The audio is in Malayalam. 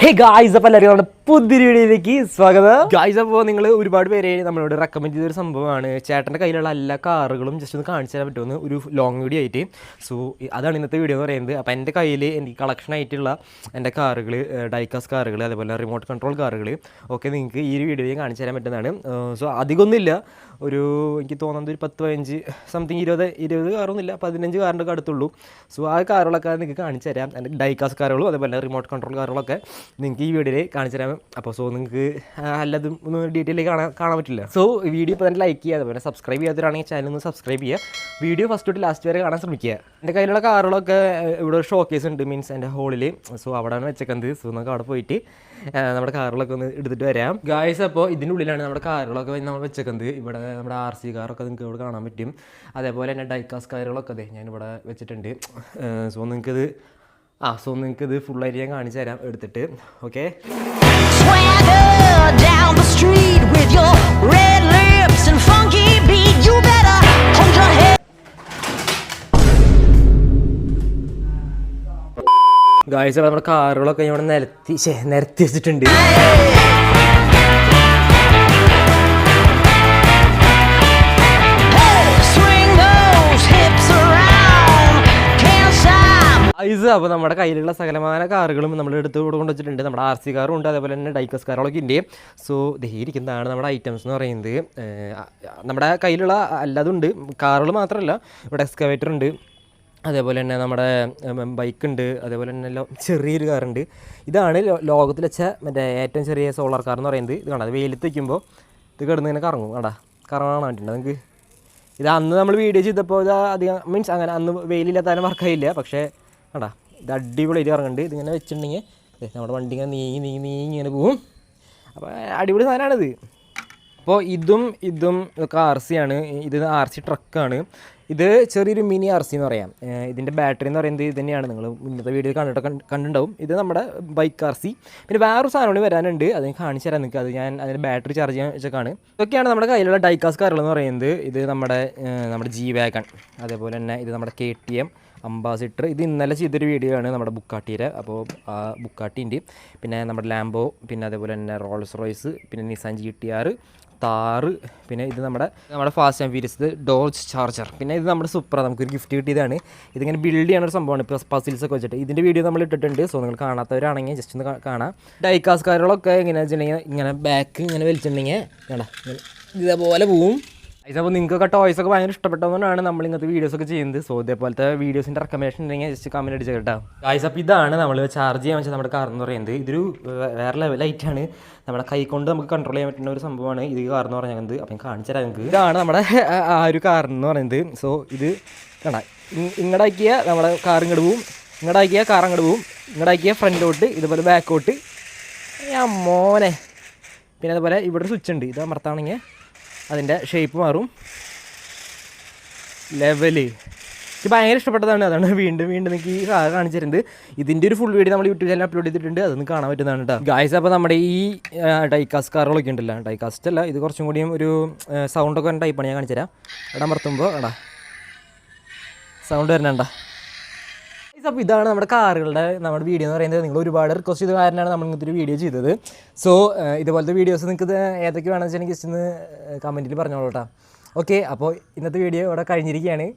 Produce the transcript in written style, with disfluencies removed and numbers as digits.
ഹേ ഗായ്സ്, അപ്പോൾ എല്ലാവരും നമ്മുടെ പുതിയൊരു വീഡിയോയിലേക്ക് സ്വാഗതം. ഗായ്സ്, അപ്പോൾ നിങ്ങൾ ഒരുപാട് പേര് നമ്മളോട് റെക്കമെൻഡ് ചെയ്തൊരു സംഭവമാണ് ചേട്ടൻ്റെ കയ്യിലുള്ള എല്ലാ കാറുകളും ജസ്റ്റ് ഒന്ന് കാണിച്ചു തരാൻ പറ്റുമെന്ന് ഒരു ലോങ് വീഡിയോ ആയിട്ട്. സോ അതാണ് ഇന്നത്തെ വീഡിയോ എന്ന് പറയുന്നത്. അപ്പോൾ എൻ്റെ കയ്യിൽ എനിക്ക് കളക്ഷൻ ആയിട്ടുള്ള എൻ്റെ കാറുകൾ, ഡൈക്കാസ് കാറുകൾ, അതേപോലെ റിമോട്ട് കൺട്രോൾ കാറുകൾ ഒക്കെ നിങ്ങൾക്ക് ഈ ഒരു വീഡിയോയിൽ കാണിച്ചു തരാൻ പറ്റുന്നതാണ്. സോ അധികമൊന്നുമില്ല, ഒരു എനിക്ക് തോന്നുന്നത് ഒരു 10-15 സംതിങ് 20 കാറൊന്നുമില്ല, 15 കാറിൻ്റെ ഒക്കെ അടുത്തുള്ളൂ. സോ ആ കാറുകളൊക്കെ നിങ്ങൾക്ക് കാണിച്ചു തരാം. എൻ്റെ ഡൈക്കാസ് കാറുകളും അതേപോലെ റിമോട്ട് കൺട്രോൾ കാറുകളൊക്കെ നിങ്ങൾക്ക് ഈ വീഡിയോയിൽ കാണിച്ചു തരാം. അപ്പോൾ സോ നിങ്ങൾക്ക് എല്ലാതും ഒന്ന് ഡീറ്റെയിൽ കാണാൻ പറ്റില്ല. സോ വീഡിയോ ഇപ്പോൾ തന്നെ ലൈക്ക് ചെയ്യുക, അതേപോലെ സബ്സ്ക്രൈബ് ചെയ്യാത്തവരാണെങ്കിൽ ചാനൽ ഒന്ന് സബ്സ്ക്രൈബ് ചെയ്യുക. വീഡിയോ ഫസ്റ്റ് തൊട്ട് ലാസ്റ്റ് വരെ കാണാൻ ശ്രമിക്കുക. എൻ്റെ കയ്യിലുള്ള കാറുകളൊക്കെ ഇവിടെ ഒരു ഷോക്കേസ് ഉണ്ട്, മീൻസ് എൻ്റെ ഹോളിൽ. സോ അവിടെയാണ് വെച്ചേക്കുന്നത്. സോ നമുക്ക് അവിടെ പോയിട്ട് നമ്മുടെ കാറുകളൊക്കെ ഒന്ന് എടുത്തിട്ട് വരാം. ഗായ്സ്, അപ്പോൾ ഇതിൻ്റെ ഉള്ളിലാണ് നമ്മുടെ കാറുകളൊക്കെ നമ്മൾ വെച്ചേക്കുന്നത്. ഇവിടെ നമ്മുടെ RC കാറൊക്കെ നിങ്ങൾക്ക് ഇവിടെ കാണാൻ പറ്റും. അതേപോലെ തന്നെ ഡൈക്കാസ് കാറുകളൊക്കെ അതെ ഞാനിവിടെ വെച്ചിട്ടുണ്ട്. സോ നിങ്ങൾക്കിത് ഫുള്ളായിട്ട് ഞാൻ കാണിച്ചു തരാം എടുത്തിട്ട്. ഓക്കെ, ഗായ്സ്, നമ്മുടെ കാറുകളൊക്കെ ഇവിടെ നിരത്തി വെച്ചിട്ടുണ്ട്. അപ്പോൾ നമ്മുടെ കയ്യിലുള്ള സകലമാന കാറുകളും നമ്മൾ എടുത്ത് കൊണ്ട് വെച്ചിട്ടുണ്ട്. നമ്മുടെ RC കാറും ഉണ്ട്, അതേപോലെ തന്നെ ഡൈക്കസ് കാറുകളൊക്കെ ഉണ്ട്. സോ ഇരിക്കുന്നതാണ് നമ്മുടെ ഐറ്റംസ് എന്ന് പറയുന്നത്. നമ്മുടെ കയ്യിലുള്ള അല്ലാതും ഉണ്ട്, കാറുകൾ മാത്രമല്ല. ഇവിടെ എക്സ്കവേറ്റർ ഉണ്ട്, അതേപോലെ തന്നെ നമ്മുടെ ബൈക്ക് ഉണ്ട്, അതേപോലെ തന്നെ ചെറിയൊരു കാറുണ്ട്. ഇതാണ് ലോകത്തിൽ വെച്ച മറ്റേ ഏറ്റവും ചെറിയ സോളാർ കാർ എന്ന് പറയുന്നത്. ഇത് കാണാം, വെയിലത്ത് വയ്ക്കുമ്പോൾ ഇത് കിടന്ന് ഇങ്ങനെ കറങ്ങും. കറങ്ങാൻ വേണ്ടിയിട്ടുണ്ട് നിങ്ങൾക്ക്. ഇത് അന്ന് നമ്മൾ വീഡിയോ ചെയ്തപ്പോൾ ഇത് അധികം മീൻസ് അങ്ങനെ അന്ന് വെയിലില്ലാത്താലും വർക്കായില്ല. പക്ഷേ ഇത് അടിപൊളിയായിട്ട് ഇറങ്ങുന്നുണ്ട്. ഇതിങ്ങനെ വെച്ചിട്ടുണ്ടെങ്കിൽ നമ്മുടെ വണ്ടി ഇങ്ങനെ നീങ്ങി ഇങ്ങനെ പോവും. അപ്പോൾ അടിപൊളി സാധനമാണിത്. അപ്പോൾ ഇതും ഒക്കെ RC ആണ്. ഇത് RC ട്രക്കാണ്. ഇത് ചെറിയൊരു മിനി RC എന്ന് പറയാം. ഇതിൻ്റെ ബാറ്ററി എന്ന് പറയുന്നത് ഇത് തന്നെയാണ്. നിങ്ങൾ ഇന്നത്തെ വീഡിയോ കണ്ടിട്ടുണ്ടാവും. ഇത് നമ്മുടെ ബൈക്ക് RC. പിന്നെ വേറൊരു സാധനം വരാനുണ്ട്, അത് കാണിച്ചു തരാൻ നിൽക്കുക. അത് ഞാൻ അതിൻ്റെ ബാറ്ററി ചാർജ് ചെയ്യാൻ വെച്ചൊക്കെയാണ്. ഇതൊക്കെയാണ് നമ്മുടെ കയ്യിലുള്ള ഡൈക്കാസ് കാറുകൾ എന്ന് പറയുന്നത്. ഇത് നമ്മുടെ G-Wagon, അതേപോലെ തന്നെ ഇത് നമ്മുടെ KTM അംബാസിഡർ. ഇത് ഇന്നലെ ചെയ്തൊരു വീഡിയോ ആണ് നമ്മുടെ ബുക്കാട്ടിയുടെ. അപ്പോൾ ആ ബുക്കാട്ടിൻ്റെ, പിന്നെ നമ്മുടെ ലാംബോ, പിന്നെ അതേപോലെ തന്നെ റോൾസ് റോയ്സ്, പിന്നെ നിസാൻ GTR, താറ്, പിന്നെ ഇത് നമ്മുടെ fast and furious dodge charger, പിന്നെ ഇത് നമ്മുടെ സുപ്ര. നമുക്കൊരു ഗിഫ്റ്റ് കിട്ടിയതാണ്. ഇതിങ്ങനെ ബിൽഡ് ചെയ്യുന്ന ഒരു സംഭവമാണ്. ഇപ്പോൾ പസിൽസൊക്കെ വെച്ചിട്ട് ഇതിൻ്റെ വീഡിയോ നമ്മൾ ഇട്ടിട്ടുണ്ട്. സോ നിങ്ങൾ കാണാത്തവരാണെങ്കിൽ ജസ്റ്റ് ഒന്ന് കാണാം. ഡൈക്കാസ് കാറുകളൊക്കെ എങ്ങനെയാണെന്ന് വെച്ചിട്ടുണ്ടെങ്കിൽ ഇങ്ങനെ ബാക്ക് ഇങ്ങനെ വലിച്ചിട്ടുണ്ടെങ്കിൽ ഇതേപോലെ പോവും. അപ്പോൾ നിങ്ങൾക്കൊക്കെ ടോയ്സൊക്കെ ഭയങ്കര ഇഷ്ടപ്പെട്ടതുകൊണ്ടാണ് നമ്മൾ ഇങ്ങനത്തെ വീഡിയോസൊക്കെ ചെയ്യുന്നത്. സോ ഇതേപോലത്തെ വീഡിയോസിൻ്റെ റെക്കമെൻഡേഷൻ ഉണ്ടെങ്കിൽ ജസ്റ്റ് കമൻറ്റ് അടിച്ച് കേട്ടോ. ഗായ്സ്, അപ്പോൾ ഇതാണ് നമ്മൾ ചാർജ് ചെയ്യാൻ വെച്ചാൽ നമ്മുടെ കാർ എന്ന് പറയുന്നത്. ഇതൊരു വേറെ ലെവലായിട്ടാണ്. നമ്മുടെ കൈ കൊണ്ട് നമുക്ക് കൺട്രോൾ ചെയ്യാൻ പറ്റുന്ന ഒരു സംഭവമാണ് ഈ കാർ എന്ന് പറയുന്നത്. അപ്പം കാണിച്ചു തരാം നിങ്ങൾക്ക്. ഇതാണ് നമ്മുടെ ആ ഒരു കാർ എന്ന് പറയുന്നത്. സോ ഇത് കാണാം, ഇങ്ങടാക്കിയ നമ്മുടെ കാർ ഇങ്ങോട്ട് പോവും, ഇങ്ങടാക്കിയ കാർ അങ്ങോട്ട് പോവും, ഇങ്ങടാക്കിയ ഫ്രണ്ടിലോട്ട്, ഇതുപോലെ ബാക്കോട്ട്. മോനെ, പിന്നെ അതുപോലെ ഇവിടെ സ്വിച്ച് ഉണ്ട്. ഇത് അമർത്താണെങ്കിൽ അതിൻ്റെ ഷേപ്പ് മാറും. ലെവല് എനിക്ക് ഭയങ്കര ഇഷ്ടപ്പെട്ടതാണ്. അതാണ് വീണ്ടും എനിക്ക് ഈ കാർ കാണിച്ചു തരുന്നത്. ഇതിൻ്റെ ഒരു ഫുൾ വീഡിയോ നമ്മൾ യൂട്യൂബ് ചാനൽ അപ്ലോഡ് ചെയ്തിട്ടുണ്ട്, അതൊന്ന് കാണാൻ പറ്റുന്നതാണ് കേട്ടോ. ഗായ്സ്, അപ്പോൾ നമ്മുടെ ഈ ഡൈക്കാസ് കാറുകളൊക്കെ ഉണ്ടല്ലോ, ഡൈക്കാസ്റ്റ് അല്ല, ഇത് കുറച്ചും കൂടിയും ഒരു സൗണ്ടൊക്കെ വരുന്ന ടൈപ്പാണ്. ഞാൻ കാണിച്ചു തരാം. അമർത്തുമ്പോൾ സൗണ്ട് വരുന്നുണ്ട. അപ്പോൾ ഇതാണ് നമ്മുടെ നമ്മുടെ വീഡിയോ എന്ന് പറയുന്നത്. നിങ്ങൾ ഒരുപാട് റിക്വസ്റ്റ് ചെയ്ത കാരണമാണ് നമ്മൾ ഇങ്ങനത്തെ ഒരു വീഡിയോ ചെയ്തത്. സോ ഇതുപോലത്തെ വീഡിയോസ് നിങ്ങൾക്ക് ഏതൊക്കെ വേണമെന്ന് വെച്ചാൽ ജസ്റ്റ് ഒന്ന് കമൻറ്റിൽ പറഞ്ഞോളൂ കേട്ടോ. ഓക്കെ, അപ്പോൾ ഇന്നത്തെ വീഡിയോ ഇവിടെ കഴിഞ്ഞിരിക്കുകയാണ്.